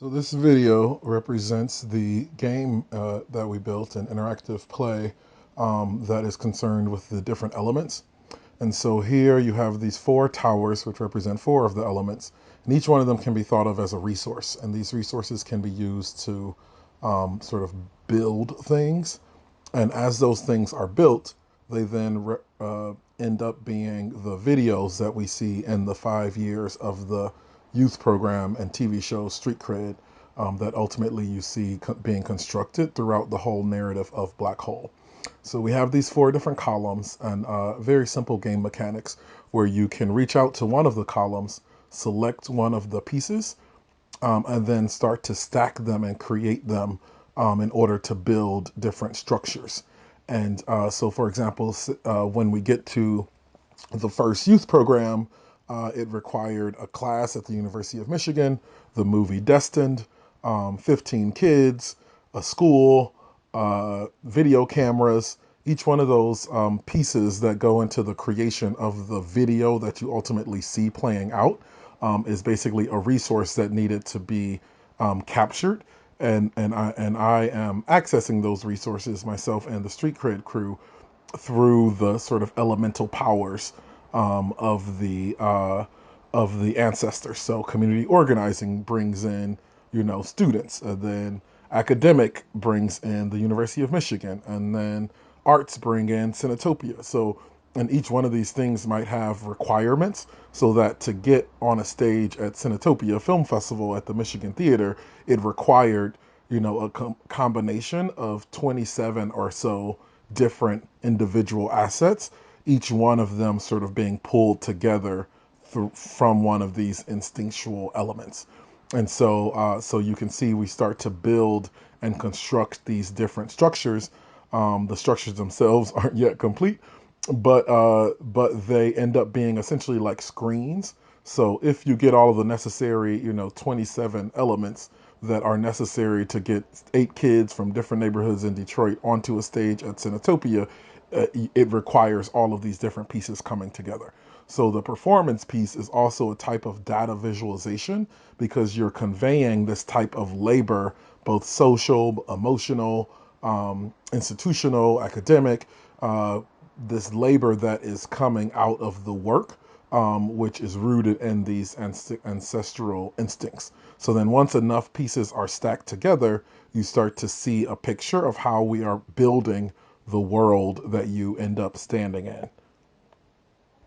So this video represents the game that we built, an interactive play that is concerned with the different elements. And so here you have these four towers, which represent four of the elements, and each one of them can be thought of as a resource. And these resources can be used to sort of build things. And as those things are built, they then end up being the videos that we see in the 5 years of the youth program and TV show Street Cred that ultimately you see being constructed throughout the whole narrative of Black Hole. So we have these four different columns and very simple game mechanics where you can reach out to one of the columns, select one of the pieces, and then start to stack them and create them in order to build different structures. And so, for example, when we get to the first youth program, it required a class at the University of Michigan, the movie Destined, 15 kids, a school, video cameras, each one of those pieces that go into the creation of the video that you ultimately see playing out is basically a resource that needed to be captured. And I am accessing those resources myself and the Street Cred crew through the sort of elemental powers um, of the uh, of the ancestors. So community organizing brings in, students, and then academic brings in the University of Michigan, and then arts bring in Cinetopia. So, and each one of these things might have requirements so that to get on a stage at Cinetopia Film Festival at the Michigan Theater, it required, a combination of 27 or so different individual assets, each one of them sort of being pulled together from one of these instinctual elements. And so you can see we start to build and construct these different structures. The structures themselves aren't yet complete, but they end up being essentially like screens. So if you get all of the necessary, 27 elements that are necessary to get 8 kids from different neighborhoods in Detroit onto a stage at Cinetopia, it requires all of these different pieces coming together. So the performance piece is also a type of data visualization because you're conveying this type of labor, both social, emotional, institutional, academic, this labor that is coming out of the work, which is rooted in these ancestral instincts. So then once enough pieces are stacked together, you start to see a picture of how we are building the world that you end up standing in.